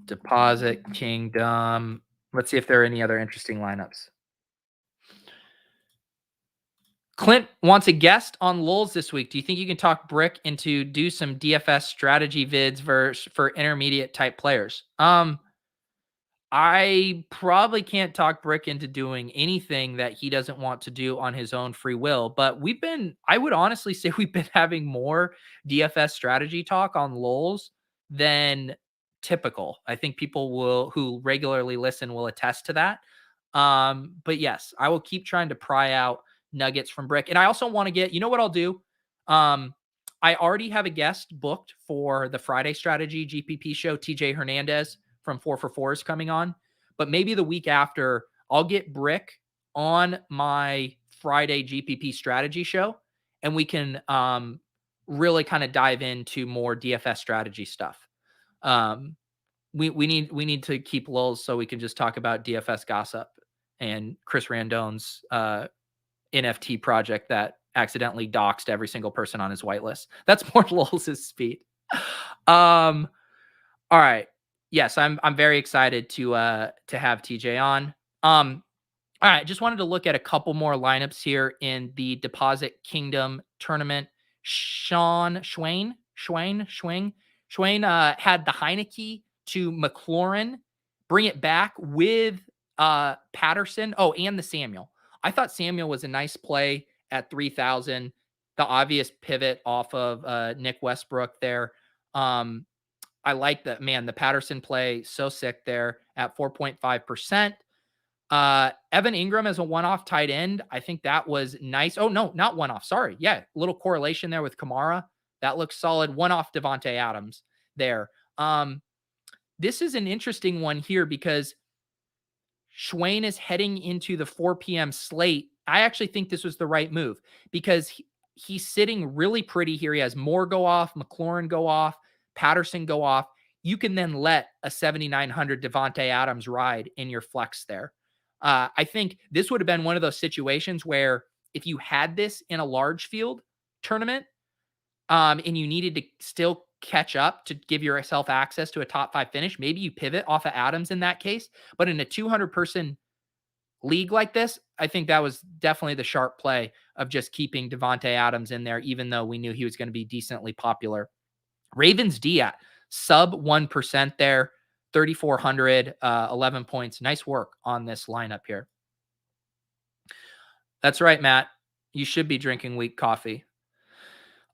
Deposit Kingdom. Let's see if there are any other interesting lineups. Clint wants a guest on Lulz this week. Do you think you can talk Brick into do some DFS strategy vids for intermediate type players? I probably can't talk Brick into doing anything that he doesn't want to do on his own free will, but I would honestly say we've been having more DFS strategy talk on Lulz than typical. I think people who regularly listen will attest to that. But yes, I will keep trying to pry out nuggets from Brick. And I also want to you know what I'll do? I already have a guest booked for the Friday strategy GPP show. TJ Hernandez from 4for4 is coming on, but maybe the week after I'll get Brick on my Friday GPP strategy show and we can really kind of dive into more DFS strategy stuff. We need to keep lulls so we can just talk about DFS gossip and Chris Randone's NFT project that accidentally doxed every single person on his whitelist. That's more lulls' speed. All right. Yes, I'm very excited to have TJ on. All right, just wanted to look at a couple more lineups here in the Deposit Kingdom tournament. Swain had the Heineke to McLaurin, bring it back with Patterson. Oh, and the Samuel. I thought Samuel was a nice play at 3,000. The obvious pivot off of Nick Westbrook there. I like that, man. The Patterson play, so sick there at 4.5%. Evan Ingram as a one-off tight end. I think that was nice. Oh, no, not one-off. Sorry. Yeah, little correlation there with Kamara. That looks solid. One-off Devontae Adams there. This is an interesting one here because Swain is heading into the 4 p.m. slate. I actually think this was the right move because he's sitting really pretty here. He has Moore go off, McLaurin go off, Patterson go off. You can then let a 7,900 Devontae Adams ride in your flex there. I think this would have been one of those situations where if you had this in a large field tournament and you needed to still catch up to give yourself access to a top 5 finish, maybe you pivot off of Adams in that case. But in a 200-person league like this, I think that was definitely the sharp play of just keeping Devontae Adams in there, even though we knew he was going to be decently popular. Ravens D at sub 1% there, 3,400, 11 points. Nice work on this lineup here. That's right, Matt. You should be drinking weak coffee.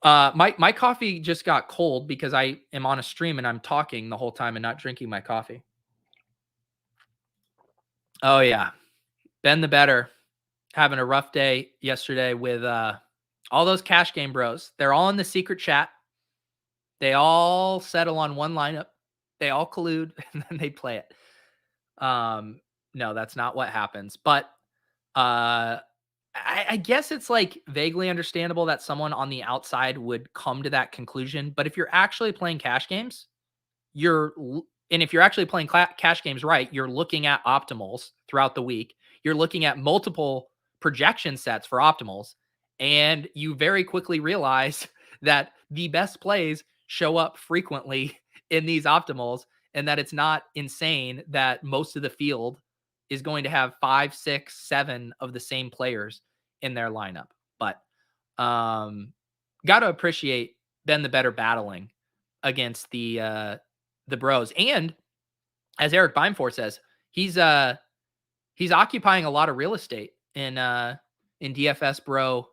My coffee just got cold because I am on a stream and I'm talking the whole time and not drinking my coffee. Oh yeah, Ben the Better having a rough day yesterday with all those cash game bros. They're all in the secret chat. They all settle on one lineup. They all collude and then they play it. No, that's not what happens. But I guess it's like vaguely understandable that someone on the outside would come to that conclusion. But if you're actually playing cash games, and if you're actually playing cash games right, you're looking at optimals throughout the week. You're looking at multiple projection sets for optimals, and you very quickly realize that the best plays show up frequently in these optimals, and that it's not insane that most of the field is going to have 5, 6, 7 of the same players in their lineup. But got to appreciate Ben the Better battling against the bros. And as Eric Beimfor says, he's occupying a lot of real estate in DFS bro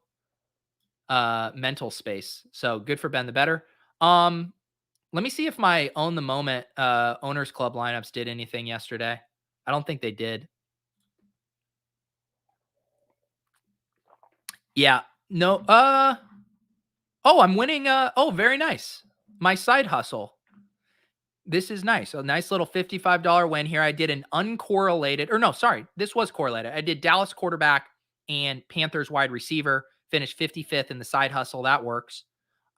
mental space. So good for Ben the Better. Let me see if my Own the Moment Owners Club lineups did anything yesterday. I don't think they did. Yeah. No. Oh, I'm winning. Oh, very nice. My side hustle. This is nice. A nice little $55 win here. I did an uncorrelated, or no, sorry, this was correlated. I did Dallas quarterback and Panthers wide receiver, finished 55th in the side hustle. That works.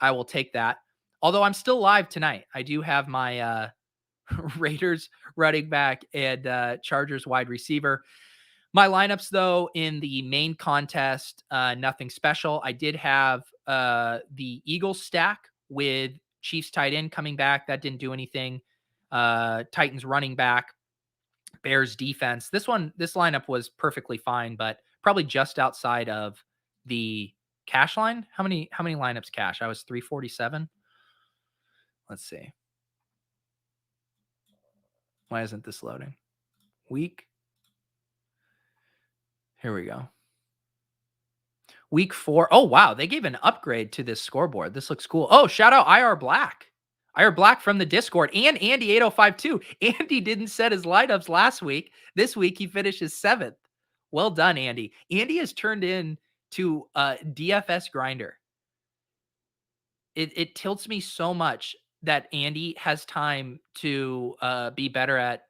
I will take that. Although I'm still live tonight. I do have my Raiders running back and Chargers wide receiver. My lineups, though, in the main contest, nothing special. I did have the Eagles stack with Chiefs tight end coming back. That didn't do anything. Titans running back, Bears defense. This lineup was perfectly fine, but probably just outside of the cash line. How many lineups cash? I was 347. Let's see. Why isn't this loading? Week. Here we go. Week 4. Oh, wow. They gave an upgrade to this scoreboard. This looks cool. Oh, shout out IR Black. IR Black from the Discord and Andy8052. Andy didn't set his lineups last week. This week, he finishes 7th. Well done, Andy. Andy has turned into a DFS grinder. It tilts me so much that Andy has time to be better at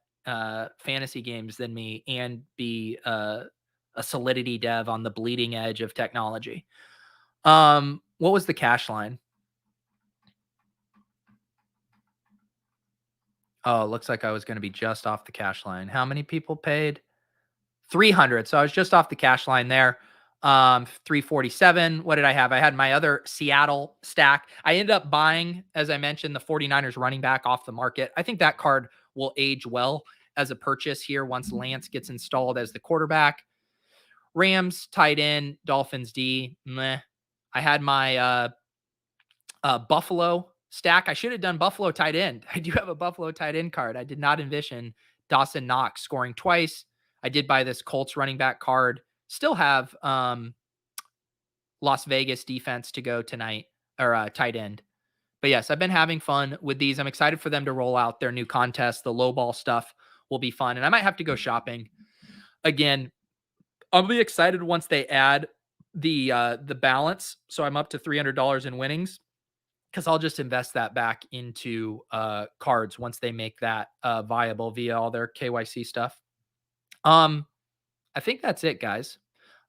fantasy games than me and be a solidity dev on the bleeding edge of technology. What was the cash line? Oh, it looks like I was going to be just off the cash line. How many people paid? 300. So I was just off the cash line there. 347. What did I have? I had my other Seattle stack. I ended up buying, as I mentioned, the 49ers running back off the market. I think that card will age well as a purchase here once Lance gets installed as the quarterback. Rams tight end, Dolphins D. Meh. I had my Buffalo stack. I should have done Buffalo tight end. I do have a Buffalo tight end card. I did not envision Dawson Knox scoring twice. I did buy this Colts running back card. Still have Las Vegas defense to go tonight, or tight end. But yes, I've been having fun with these. I'm excited for them to roll out their new contest. The low ball stuff will be fun. And I might have to go shopping again. I'll be excited once they add the balance. So I'm up to $300 in winnings, because I'll just invest that back into cards once they make that viable via all their KYC stuff. I think that's it, guys.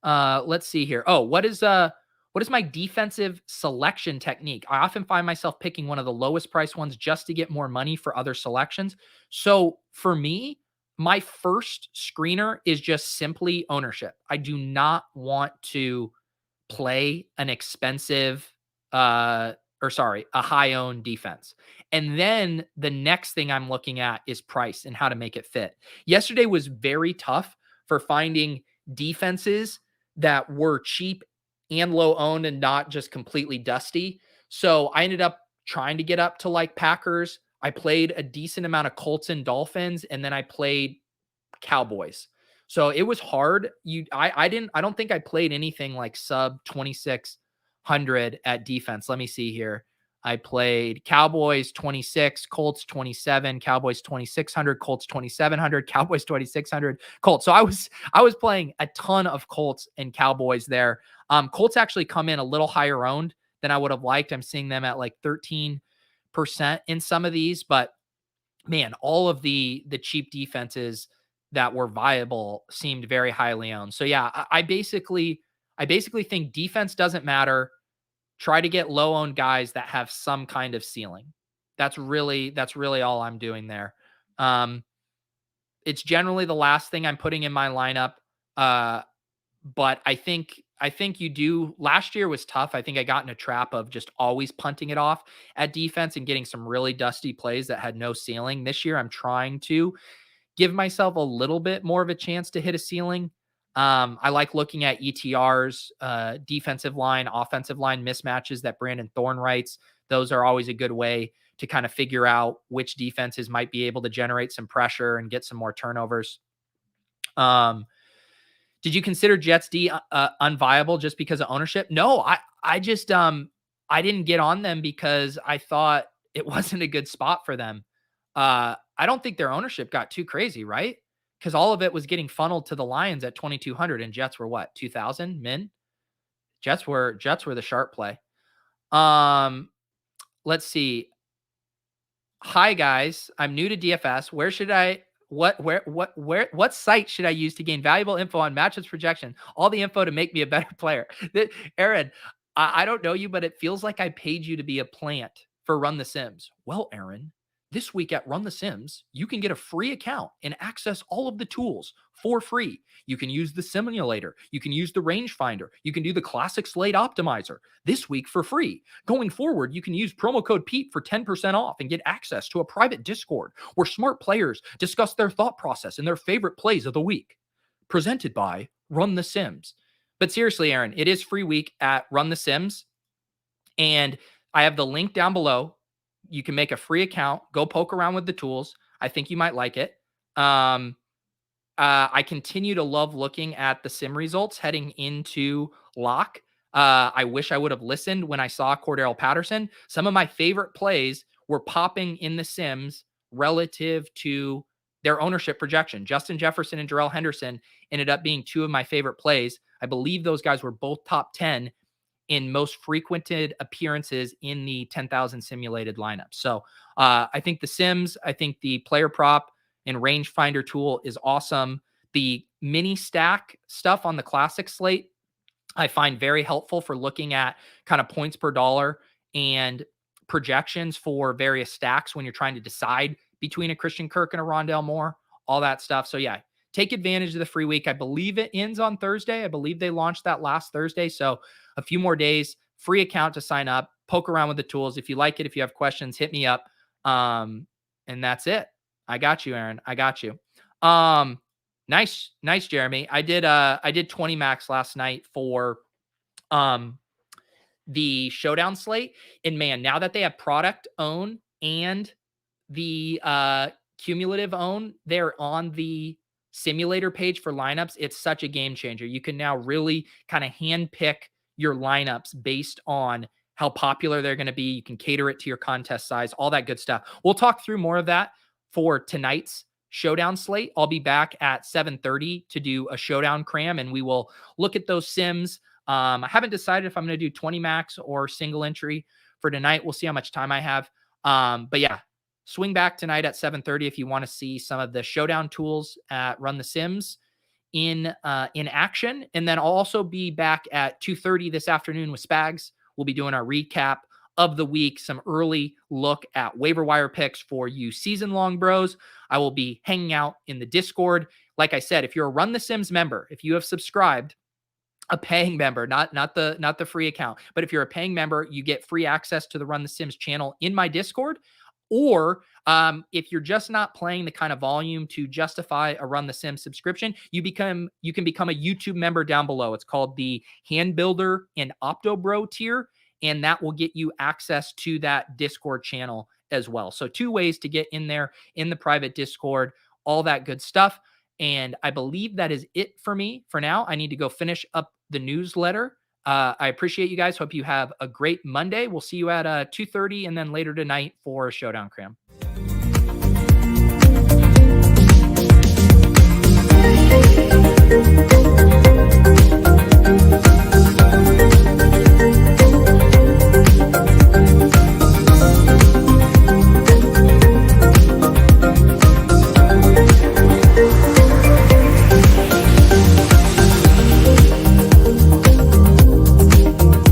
Let's see here. Oh, what is my defensive selection technique? I often find myself picking one of the lowest price ones just to get more money for other selections. So for me, my first screener is just simply ownership. I do not want to play an expensive, a high-owned defense. And then the next thing I'm looking at is price and how to make it fit. Yesterday was very tough for finding defenses that were cheap and low owned and not just completely dusty. So I ended up trying to get up to like Packers. I played a decent amount of Colts and Dolphins, and then I played Cowboys. So it was hard. I don't think I played anything like sub 2,600 at defense. Let me see here. I played Cowboys 26, Colts 27, Cowboys 2,600, Colts 2,700, Cowboys 2,600, Colts. So I was playing a ton of Colts and Cowboys there. Colts actually come in a little higher owned than I would have liked. I'm seeing them at like 13% in some of these, but man, all of the cheap defenses that were viable seemed very highly owned. So yeah, I basically think defense doesn't matter. Try to get low owned guys that have some kind of ceiling. That's really all I'm doing there. It's generally the last thing I'm putting in my lineup. But I think you do. Last year was tough. I think I got in a trap of just always punting it off at defense and getting some really dusty plays that had no ceiling. This year, I'm trying to give myself a little bit more of a chance to hit a ceiling. I like looking at ETRs, defensive line, offensive line mismatches that Brandon Thorne writes. Those are always a good way to kind of figure out which defenses might be able to generate some pressure and get some more turnovers. Did you consider Jets D unviable just because of ownership? No, I just I didn't get on them because I thought it wasn't a good spot for them. I don't think their ownership got too crazy, right? Because all of it was getting funneled to the Lions at 2,200, and Jets were what, 2,000 min? Jets were the sharp play. Let's see. Hi guys, I'm new to DFS. Where should I? What site should I use to gain valuable info on matchups projection? All the info to make me a better player. Aaron, I don't know you, but it feels like I paid you to be a plant for Run the Sims. Well, Aaron, this week at Run the Sims, you can get a free account and access all of the tools for free. You can use the simulator. You can use the rangefinder. You can do the classic slate optimizer this week for free. Going forward, you can use promo code Pete for 10% off and get access to a private Discord where smart players discuss their thought process and their favorite plays of the week. Presented by Run the Sims. But seriously, Aaron, it is free week at Run the Sims. And I have the link down below. You can make a free account, go poke around with the tools. I think you might like it. I continue to love looking at the sim results heading into lock. I wish I would have listened when I saw Cordell Patterson. Some of my favorite plays were popping in the sims relative to their ownership projection. Justin Jefferson and Darrell Henderson ended up being two of my favorite plays. I believe those guys were both top 10 in most frequented appearances in the 10,000 simulated lineups. So I think the sims, I think the player prop and rangefinder tool is awesome. The mini stack stuff on the classic slate, I find very helpful for looking at kind of points per dollar and projections for various stacks when you're trying to decide between a Christian Kirk and a Rondale Moore, all that stuff. So yeah, take advantage of the free week. I believe it ends on Thursday. I believe they launched that last Thursday. So a few more days, free account to sign up, poke around with the tools. If you like it, if you have questions, hit me up. And that's it. I got you, Aaron. I got you. Nice, Jeremy. I did 20 max last night for the showdown slate. And man, now that they have product own and the cumulative own, they're on the simulator page for lineups. It's such a game changer. You can now really kind of hand pick your lineups based on how popular they're going to be. You can cater it to your contest size, all that good stuff. We'll talk through more of that for tonight's showdown slate. I'll be back at 7:30 to do a showdown cram, and we will look at those sims. I haven't decided if I'm going to do 20 max or single entry for tonight. We'll see how much time I have. But yeah, swing back tonight at 7:30 if you want to see some of the showdown tools at Run the Sims in action. And then I'll also be back at 2:30 this afternoon with Spags. We'll be doing our recap of the week, some early look at waiver wire picks for you season-long bros. I will be hanging out in the Discord. Like I said, if you're a Run the Sims member, if you have subscribed, a paying member, not the free account, but if you're a paying member, you get free access to the Run the Sims channel in my Discord. Or if you're just not playing the kind of volume to justify a Run the Sims subscription, you can become a YouTube member down below. It's called the Hand Builder and Opto Bro tier, and that will get you access to that Discord channel as well. So 2 ways to get in there in the private Discord, all that good stuff. And I believe that is it for me for now. I need to go finish up the newsletter. I appreciate you guys. Hope you have a great Monday. We'll see you at 2:30 and then later tonight for Showdown Cram. Thank you.